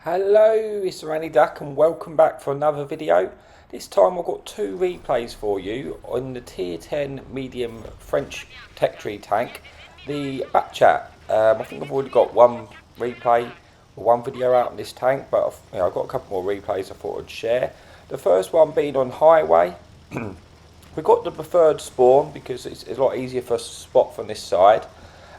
Hello, it's Ranny Duck and welcome back for another video. This time I've got two replays for you on the tier 10 medium French tech tree tank, the Bat Chat. I think I've already got one replay or one video out on this tank, but I've got a couple more replays I thought I'd share. The first one being on highway. We've got the preferred spawn because it's a lot easier for us to spot from this side.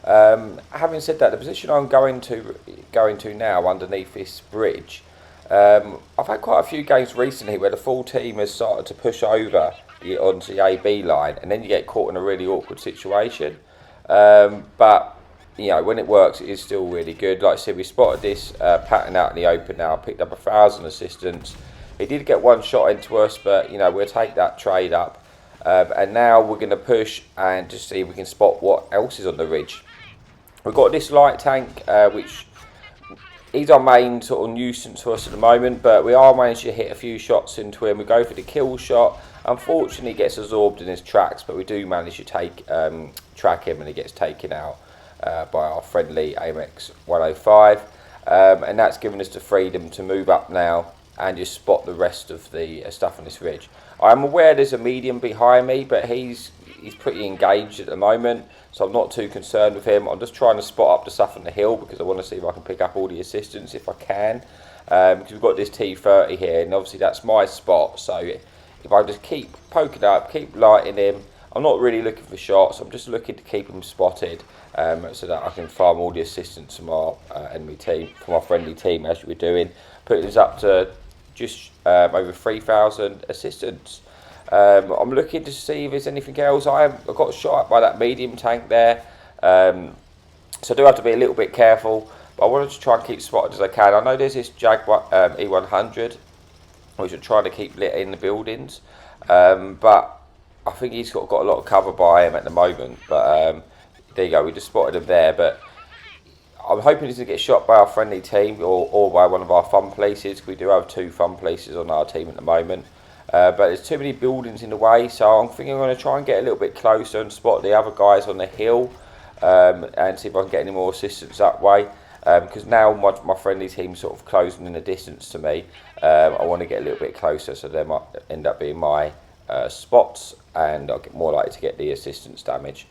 Having said that, the position I'm going to now underneath this bridge, I've had quite a few games recently where the full team has started to push over onto the AB line, and then you get caught in a really awkward situation. But you know, when it works, it is still really good. Like I said, we spotted this pattern out in the open now. I picked up 1,000 assistance. He did get one shot into us, but you know, we'll take that trade up. And now we're going to push and just see if we can spot what else is on the ridge. We've got this light tank, which he's our main sort of nuisance to us at the moment, but we are managing to hit a few shots into him. We go for the kill shot. Unfortunately, he gets absorbed in his tracks, but we do manage to track him, and he gets taken out by our friendly AMX 105. And that's given us the freedom to move up now and just spot the rest of the stuff on this ridge. I'm aware there's a medium behind me, but he's pretty engaged at the moment, so I'm not too concerned with him. I'm just trying to spot up the stuff on the hill because I want to see if I can pick up all the assistance if I can. Because we've got this T30 here, and obviously that's my spot, so if I just keep poking up, keep lighting him, I'm not really looking for shots, I'm just looking to keep him spotted, so that I can farm all the assistance from our enemy team, from our friendly team, as we're doing. Putting this up to just over 3,000 assistance. I'm looking to see if there's anything else. I got shot at by that medium tank there, so I do have to be a little bit careful, but I wanted to try and keep spotted as I can. I know there's this Jaguar E100 which I'm trying to keep lit in the buildings, but I think he's got a lot of cover by him at the moment. But there you go, we just spotted him there, but I'm hoping he's going to get shot by our friendly team or by one of our fun places. We do have two fun places on our team at the moment. But there's too many buildings in the way, so I'm thinking I'm going to try and get a little bit closer and spot the other guys on the hill, and see if I can get any more assistance that way. Because now my friendly team's sort of closing in the distance to me, I want to get a little bit closer, so they might end up being my spots, and I'll get more likely to get the assistance damage.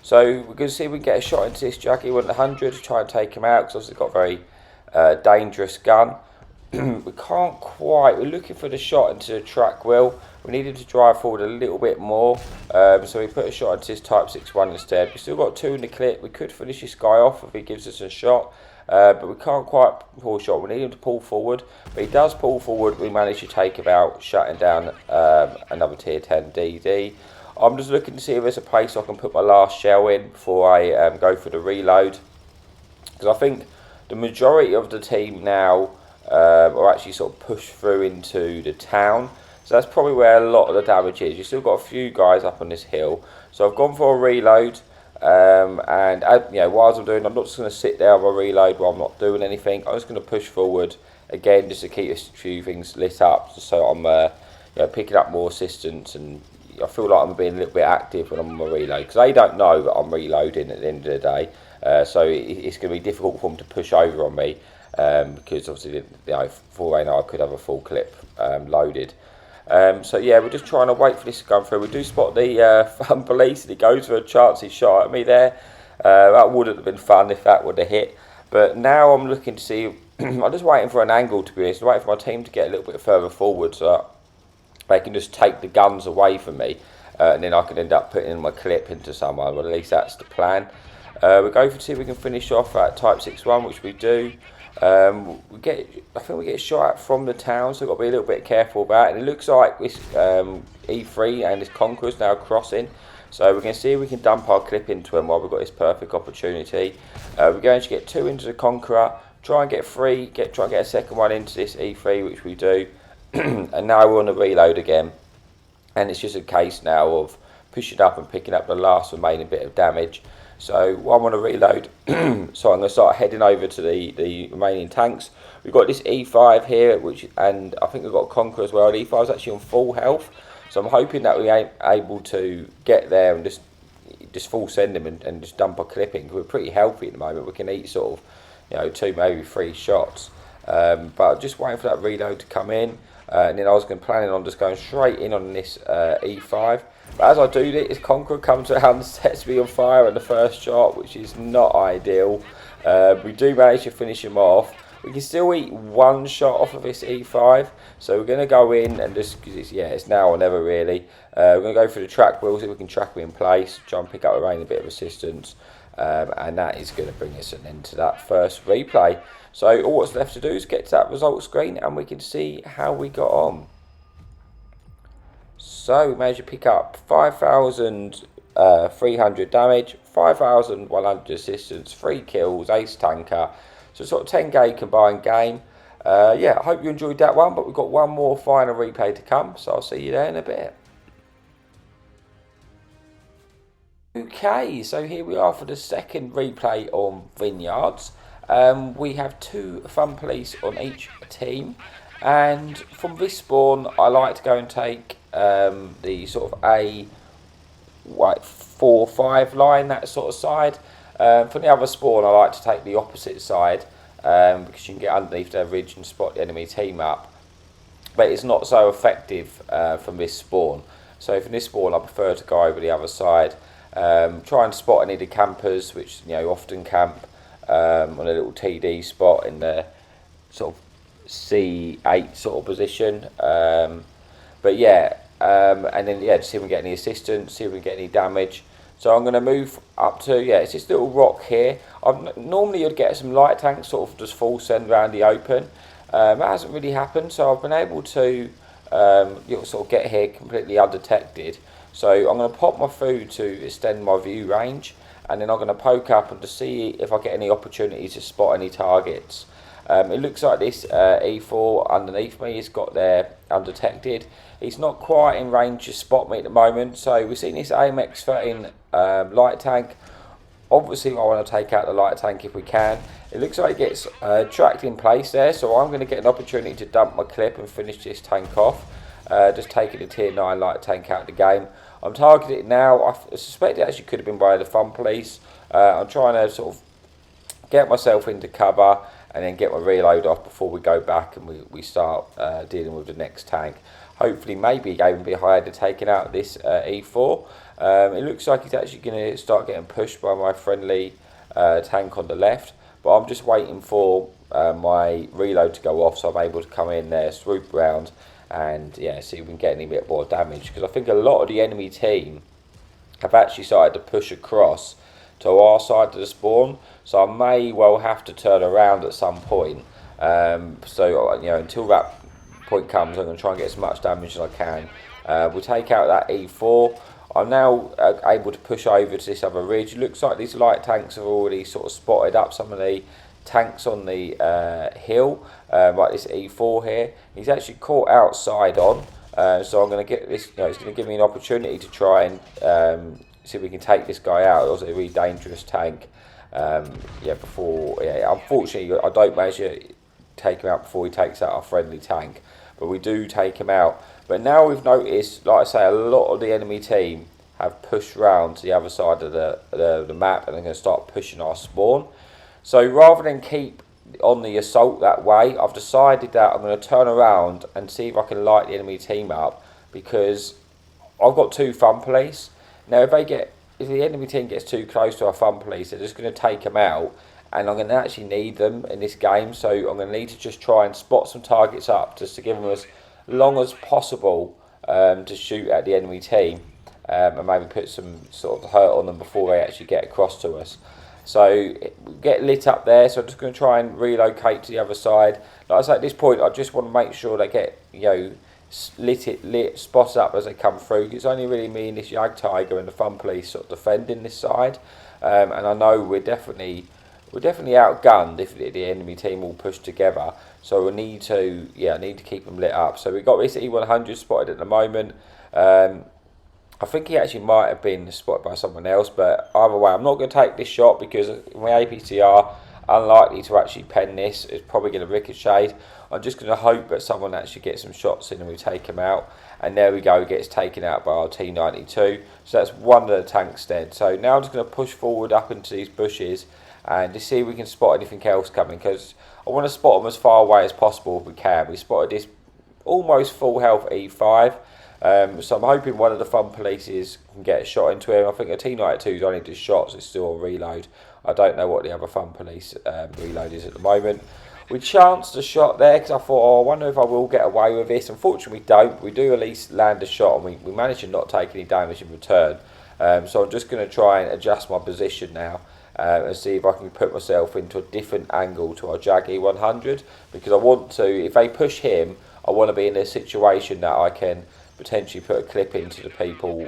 So we're going to see if we can get a shot into this Jaguar 100 to try and take him out, because obviously got a very dangerous gun. We can't quite, we're looking for the shot into the track wheel. We needed to drive forward a little bit more, so we put a shot into this Type 61 instead. We've still got two in the clip. We could finish this guy off if he gives us a shot, but we can't quite pull a shot. We need him to pull forward, but he does pull forward. We managed to take him out, shutting down another tier 10 DD. I'm just looking to see if there's a place I can put my last shell in before I go for the reload, because I think the majority of the team now are actually sort of pushed through into the town, so that's probably where a lot of the damage is. You've still got a few guys up on this hill, so I've gone for a reload, and you know, whilst I'm doing, I'm not just going to sit there with a reload while I'm not doing anything. I'm just going to push forward again just to keep a few things lit up, just so I'm you know, picking up more assistance, and I feel like I'm being a little bit active when I'm on my reload, because they don't know that I'm reloading at the end of the day, so it's going to be difficult for them to push over on me, because obviously, you know, for all I know, I could have a full clip loaded. So yeah, we're just trying to wait for this to come through. We do spot the fun police, and he goes for a chance. He shot at me there. That wouldn't have been fun if that would have hit. But now I'm looking to see. I'm just waiting for an angle, to be honest. I'm waiting for my team to get a little bit further forward, so they can just take the guns away from me, and then I can end up putting my clip into someone. But at least that's the plan. We go for see if we can finish off at Type 61, which we do. I think we get shot at from the town, so we've got to be a little bit careful about it. And it looks like this E3 and this Conqueror's now crossing, so we're going to see if we can dump our clip into him while we've got this perfect opportunity. We're going to get two into the Conqueror, try and get three, try and get a second one into this E3, which we do. And now we're on the reload again, and it's just a case now of pushing up and picking up the last remaining bit of damage. So while I'm on a reload, so I'm going to start heading over to the remaining tanks. We've got this E5 here, and I think we've got Conqueror as well. The E5 is actually on full health, so I'm hoping that we're able to get there and just full send him and just dump a clipping. We're pretty healthy at the moment. We can eat sort of you know, 2, maybe 3 shots. But just waiting for that reload to come in, and then I was planning on just going straight in on this E5. But as I do this, Conqueror comes around and sets me on fire in the first shot, which is not ideal. We do manage to finish him off. We can still eat 1 shot off of this E5, so we're going to go in and just, because it's now or never really. We're going to go through the track wheels, if we can track him in place, try and pick up the rain, a bit of assistance, and that is going to bring us an end to that first replay. So all what's left to do is get to that result screen and we can see how we got on. So we managed to pick up 5,300 damage, 5,100 assistance, 3 kills, ace tanker. So sort of 10k combined game. Yeah, I hope you enjoyed that one, but we've got one more final replay to come, so I'll see you there in a bit. Okay, so here we are for the second replay on Vineyards. We have 2 fun police on each team, and from this spawn I like to go and take the sort of A 4-5 line, that sort of side. From the other spawn I like to take the opposite side, because you can get underneath their ridge and spot the enemy team up, but it's not so effective from this spawn. So from this spawn I prefer to go over the other side, try and spot any of the campers, which often camp on a little TD spot in the sort of C8 sort of position. But yeah, and then just see if we get any assistance, see if we get any damage. So I'm going to move up to, it's this little rock here. Normally you'd get some light tanks sort of just full send around the open. That hasn't really happened, so I've been able to sort of get here completely undetected. So I'm going to pop my food to extend my view range, and then I'm going to poke up and to see if I get any opportunity to spot any targets. It looks like this E4 underneath me has got there undetected. He's not quite in range to spot me at the moment, so we've seen this AMX 13 light tank. Obviously I want to take out the light tank if we can. It looks like it gets tracked in place there, so I'm going to get an opportunity to dump my clip and finish this tank off. Just taking the tier 9 light tank out of the game. I'm targeting it now. I suspect it actually could have been by the fun police. I'm trying to sort of get myself into cover and then get my reload off before we go back and we start dealing with the next tank. Hopefully maybe even behind and taking out this E4. It looks like he's actually going to start getting pushed by my friendly tank on the left, but I'm just waiting for my reload to go off so I'm able to come in there, swoop around and see if we can get any bit more damage, because I think a lot of the enemy team have actually started to push across to our side of the spawn, so I may well have to turn around at some point. So until that point comes, I'm going to try and get as much damage as I can. We'll take out that E4. I'm now able to push over to this other ridge. It looks like these light tanks have already sort of spotted up some of the tanks on the hill, like this E4 here. He's actually caught outside on, so I'm going to get this, it's going to give me an opportunity to try and see if we can take this guy out. It was a really dangerous tank. Unfortunately I don't manage to take him out before he takes out our friendly tank, but we do take him out. But now we've noticed, like I say, a lot of the enemy team have pushed round to the other side of the map, and they're going to start pushing our spawn. So rather than keep on the assault that way, I've decided that I'm going to turn around and see if I can light the enemy team up, because I've got 2 fun police. Now if the enemy team gets too close to our fun police, they're just going to take them out, and I'm going to actually need them in this game. So I'm going to need to just try and spot some targets up, just to give them as long as possible to shoot at the enemy team, and maybe put some sort of hurt on them before they actually get across to us. So get lit up there, so I'm just going to try and relocate to the other side. Like I say, at this point I just want to make sure they get lit spot up as they come through. It's only really me and this Jag Tiger and the fun police sort of defending this side, and I know we're definitely outgunned if the enemy team all push together. So we need to keep them lit up. So we've got this E100 spotted at the moment. I think he actually might have been spotted by someone else, but either way, I'm not going to take this shot because my APCR unlikely to actually pen this. It's probably going to ricochet. I'm just going to hope that someone actually gets some shots in and we take him out. And there we go, gets taken out by our T92. So that's one of the tanks dead. So now I'm just going to push forward up into these bushes and to see if we can spot anything else coming, because I want to spot them as far away as possible if we can. We spotted this almost full health E5, so I'm hoping one of the fun polices can get a shot into him. I think the T92's only just shot, so it's still on reload. I don't know what the other fun police reload is at the moment. We chanced a shot there because I thought, oh, I wonder if I will get away with this. Unfortunately we don't. We do at least land a shot, and we managed to not take any damage in return. So I'm just going to try and adjust my position now and see if I can put myself into a different angle to our Jaggy 100, because I want to, if they push him, I want to be in a situation that I can potentially put a clip into the people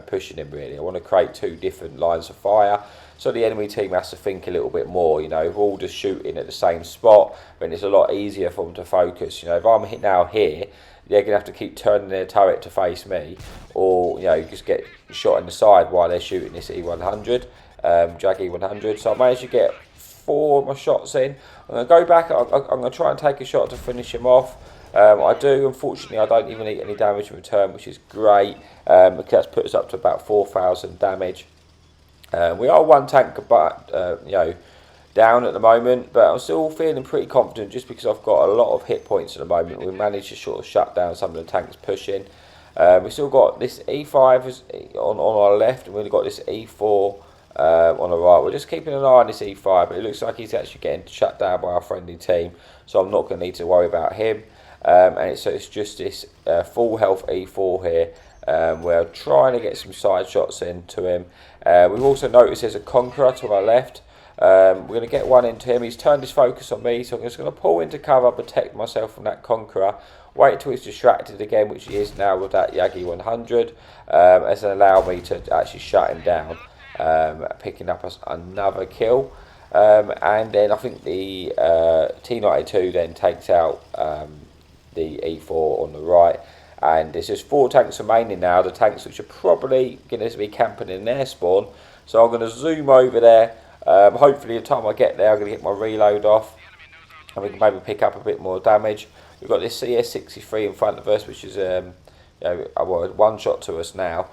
pushing him. Really, I want to create two different lines of fire, so the enemy team has to think a little bit more. We're all just shooting at the same spot, then it's a lot easier for them to focus. If I'm now here, they're going to have to keep turning their turret to face me, or just get shot in the side while they're shooting this E100, Jaggy 100. So I managed to get 4 of my shots in. I'm going to go back. I'm going to try and take a shot to finish him off. I do. Unfortunately, I don't even eat any damage in return, which is great, because that's put us up to about 4,000 damage. We are 1 tank down at the moment, but I'm still feeling pretty confident just because I've got a lot of hit points at the moment. We managed to sort of shut down some of the tanks pushing. We've still got this E5 on our left, and we've got this E4 on the right. We're just keeping an eye on this E5, but it looks like he's actually getting shut down by our friendly team, so I'm not going to need to worry about him. So it's just this full health E4 here. We're trying to get some side shots into him. We've also noticed there's a Conqueror to our left. We're going to get one into him. He's turned his focus on me, so I'm just going to pull into cover, protect myself from that Conqueror, wait until he's distracted again, which he is now with that Jaggy 100, as it allow me to actually shut him down, picking up another kill. And then I think the T92 then takes out the E4 on the right, and there's just 4 tanks remaining now, the tanks which are probably going to be camping in their spawn. So I'm going to zoom over there. Hopefully the time I get there I'm going to get my reload off, and we can maybe pick up a bit more damage. We've got this CS63 in front of us, which is a one shot to us now,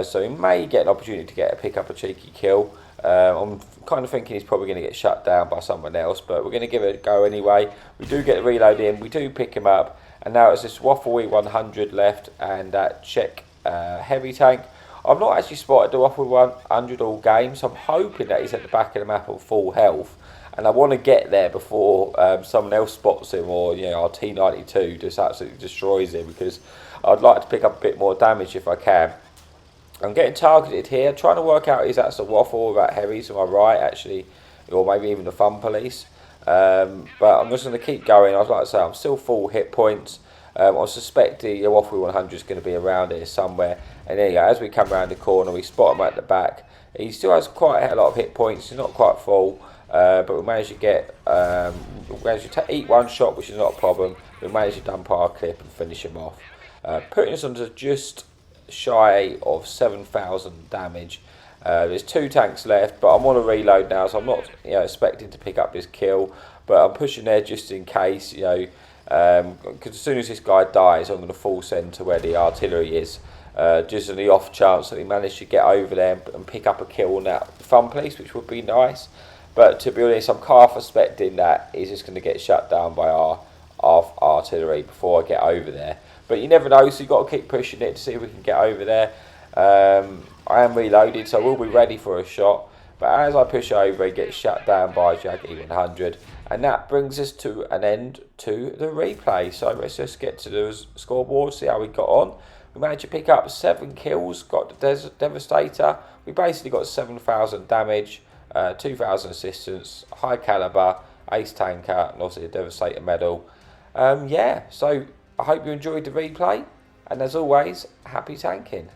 so we may get an opportunity to pick up a cheeky kill. I'm kind of thinking he's probably going to get shut down by someone else, but we're going to give it a go anyway. We do get the reload in, we do pick him up, and now it's this Waffle E100 left and that Czech heavy tank. I've not actually spotted the Waffle 100 all game, so I'm hoping that he's at the back of the map at full health, and I want to get there before someone else spots him, or our T92 just absolutely destroys him, because I'd like to pick up a bit more damage if I can. I'm getting targeted here, trying to work out is that's the Waffle or that heavies to my right actually, or maybe even the fun police. But I'm just going to keep going. I'd like to say I'm still full hit points. I suspect the Waffle 100 is going to be around here somewhere. And there you go, as we come around the corner, we spot him at the back. He still has quite a lot of hit points, he's not quite full. But we managed to get, eat 1 shot, which is not a problem. We managed to dump our clip and finish him off. Putting us onto just shy of 7,000 damage. There's 2 tanks left, but I'm on a reload now, so I'm not expecting to pick up this kill, but I'm pushing there just in case, because as soon as this guy dies I'm going to full send to where the artillery is, just on the off chance that he managed to get over there and pick up a kill on that fun police, which would be nice. But to be honest, I'm half expecting that he's just going to get shut down by our artillery before I get over there. But you never know, so you've got to keep pushing it to see if we can get over there. I am reloaded, so I will be ready for a shot. But as I push over, he gets shut down by Jaggy 100. And that brings us to an end to the replay. So let's just get to the scoreboard, see how we got on. We managed to pick up 7 kills, got the Devastator. We basically got 7,000 damage, 2,000 assistance, high caliber, ace tanker, and obviously a Devastator medal. Yeah, so I hope you enjoyed the replay, and as always, happy tanking.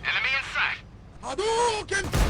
Enemy in sight! Hadouken!